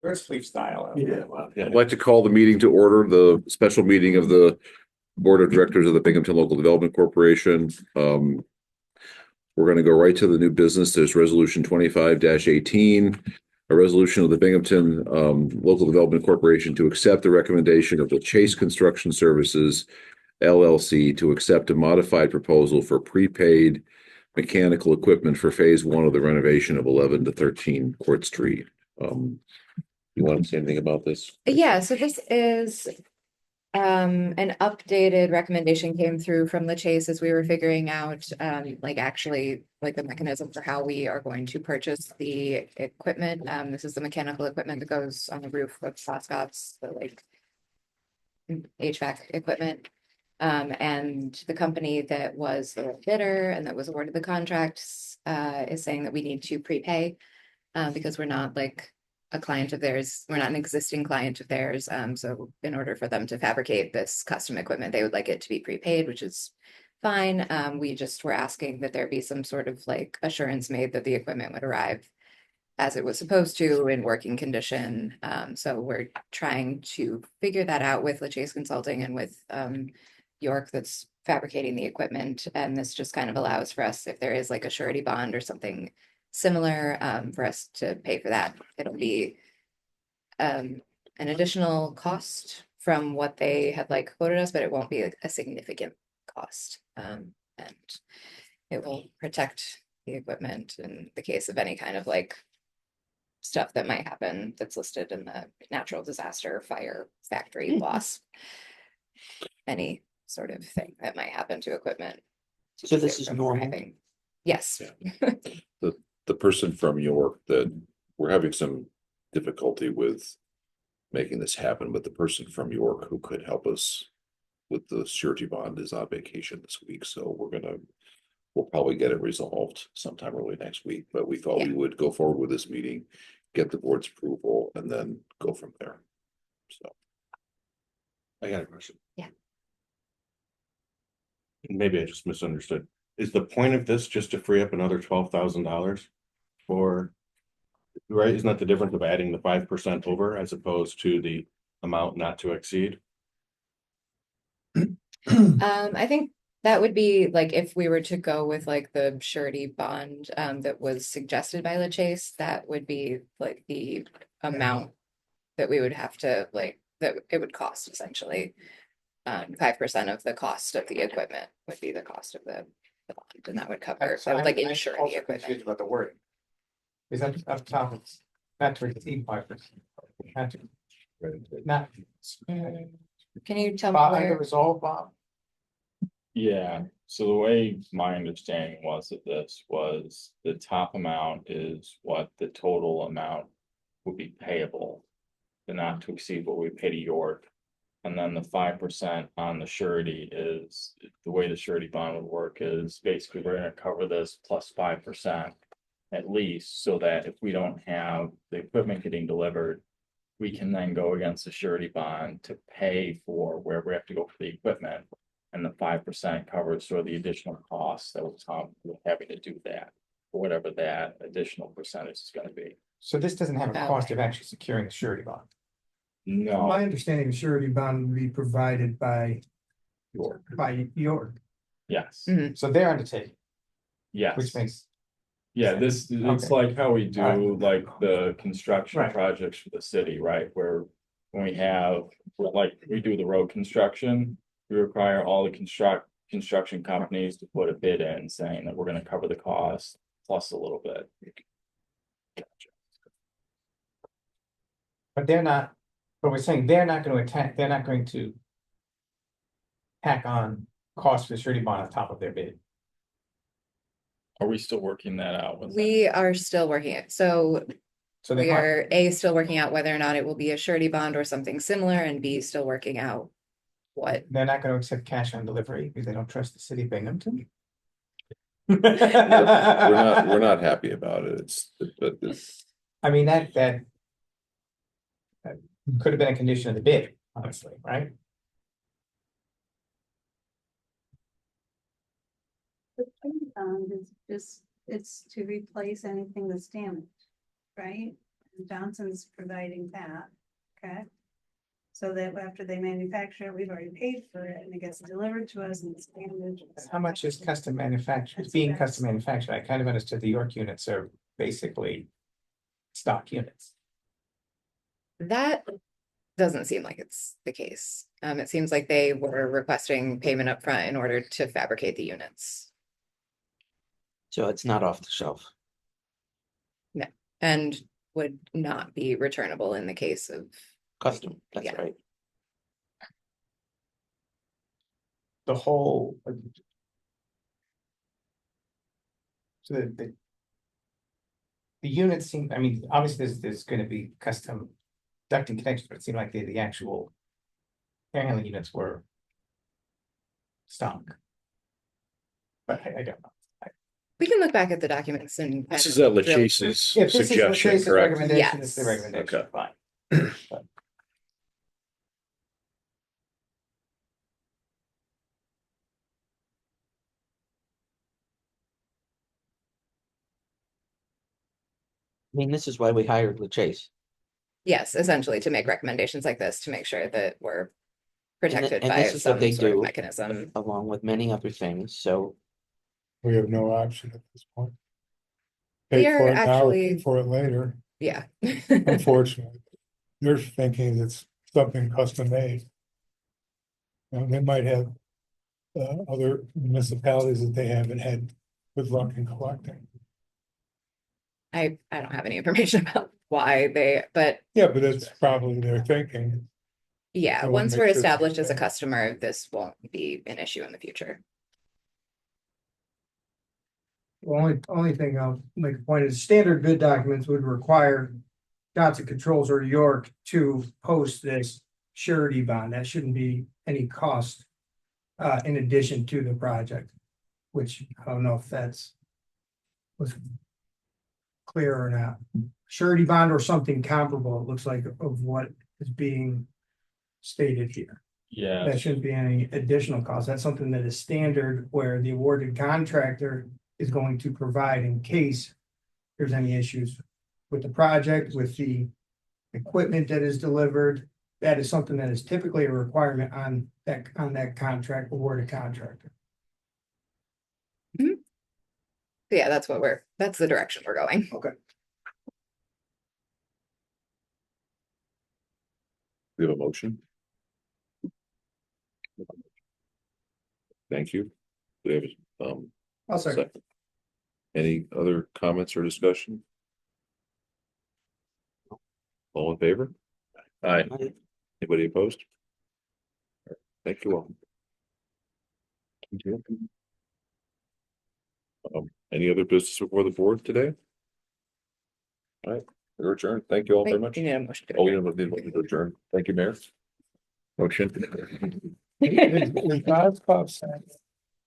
First sleep style. Yeah, well, I'd like to call the meeting to order, the special meeting of the Board of Directors of the Binghamton Local Development Corporation. We're going to go right to the new business. There's resolution 25-18, a resolution of the Binghamton Local Development Corporation to accept the recommendation of the Chase Construction Services LLC to accept a modified proposal for prepaid mechanical equipment for phase 1 of the renovation of 11 to 13 Court Street. You want to say anything about this? Yeah, so this is an updated recommendation came through from the Chase as we were figuring out actually the mechanism for how we are going to purchase the equipment. This is the mechanical equipment that goes on the roof of Scott's, the HVAC equipment. And the company that was the bidder and that was awarded the contracts is saying that we need to prepay because we're not a client of theirs. We're not an existing client of theirs. So in order for them to fabricate this custom equipment, they would like it to be prepaid, which is fine. We just were asking that there be some sort of assurance made that the equipment would arrive as it was supposed to in working condition. So we're trying to figure that out with LaChase Consulting and with York that's fabricating the equipment. And this just kind of allows for us, if there is a surety bond or something similar, for us to pay for that. It'll be an additional cost from what they had quoted us, but it won't be a significant cost. And it will protect the equipment in the case of any kind of stuff that might happen that's listed in the natural disaster, fire, factory loss, any sort of thing that might happen to equipment. So this is normal. Yes. Yeah. The person from York that we're having some difficulty with making this happen, but the person from York who could help us with the surety bond is on vacation this week. So we'll probably get it resolved sometime early next week, but we thought we would go forward with this meeting, get the board's approval, and then go from there. So I got a question. Yeah. Maybe I just misunderstood. Is the point of this just to free up another $12,000 for, right? Isn't that the difference of adding the 5% over as opposed to the amount not to exceed? I think that would be if we were to go with the surety bond that was suggested by LaChase, that would be the amount that we would have to that it would cost essentially. 5% of the cost of the equipment would be the cost of the bond, and that would cover that would insure the equipment. About the wording. Is that up top? It's not to exceed 5%. Not. Can you tell me Bob, where? resolve, Bob? Yeah, so the way my understanding was of this was the top amount is what the total amount would be payable. The not to exceed what we pay to York. And then the 5% on the surety is the way the surety bond would work is basically we're gonna cover this plus 5% at least, so that if we don't have the equipment getting delivered, we can then go against the surety bond to pay for where we have to go for the equipment. And the 5% covers sort of the additional costs that will come with having to do that, or whatever that additional percentage is gonna be. So this doesn't have a cost of actually securing a surety bond. No, My understanding, the surety bond would be provided by York. yes, So they're undertaking, yes. which makes. Yeah, it's Okay. like how we do Alright. the construction Right. projects for the city, right? Where when we do the road construction, we require all the construction companies to put a bid in saying that we're gonna cover the cost plus a little bit. But they're not, but we're saying they're not going to tack on cost for the surety bond on top of their bid. Are we still working that out with them? We are still working it. So So they we might, are A, still working out whether or not it will be a surety bond or something similar, and B, still working out what. they're not going to accept cash on delivery because they don't trust the city of Binghamton. we're not happy about it. It's I mean, that could have been a condition of the bid, honestly, right? The surety bond is just, it's to replace anything that's damaged, right? Johnson's providing that, okay? So that after they manufacture it, we've already paid for it and it gets delivered to us and it's damaged. How much is custom manufactured, being custom manufactured? I kind of understood the York units are basically stock units. That doesn't seem like it's the case. It seems like they were requesting payment upfront in order to fabricate the units. So it's not off the shelf. And would not be returnable in the case of, Custom, that's Yeah. right. The whole. So the units seem, I mean, obviously there's gonna be custom ducting connections, but it seemed like the actual air handling units were stock. But I don't know. we can look back at the documents and. This kind is of at drill- Lachase's If this is suggestion, Chase's correct? recommendation, it's the Yes. recommendation, Okay. fine. But I mean, this is why we hired LaChase. Yes, essentially to make recommendations like this, to make sure that we're And protected and by this is what some they sort of do, mechanism. along with many other things, so We have no option at this point. We Pay for are it now, pay actually- for it later, Yeah. unfortunately. They're thinking it's something custom made. They might have other municipalities that they haven't had good luck in collecting. I don't have any information about why they, but Yeah, but that's probably their thinking. yeah, So once make we're sure it's established as a okay. customer, this won't be an issue in the future. Only thing I'll make a point is standard bid documents would require Johnson Controls or York to post this surety bond. That shouldn't be any cost in addition to the project, which I don't know if that's was clear or not. Surety bond or something comparable, it looks like, of what is being stated here. Yeah, That shouldn't be any additional cost. That's something that is standard where the awarded contractor is going to provide in case there's any issues with the project, with the equipment that is delivered. That is something that is typically a requirement on that contract, awarded contractor. Yeah, that's the direction we're going. Okay. We have a motion. Thank you. We have, I'll second. second. Any other comments or discussion? All in favor? Aye. Anybody opposed? Thank you all. Any other business before the board today? All right, we're adjourned. Thank you all very Wait, much. you need a motion to Oh, adjourn. we need to adjourn. Thank you, Mayor. Motion. Is God's cop saying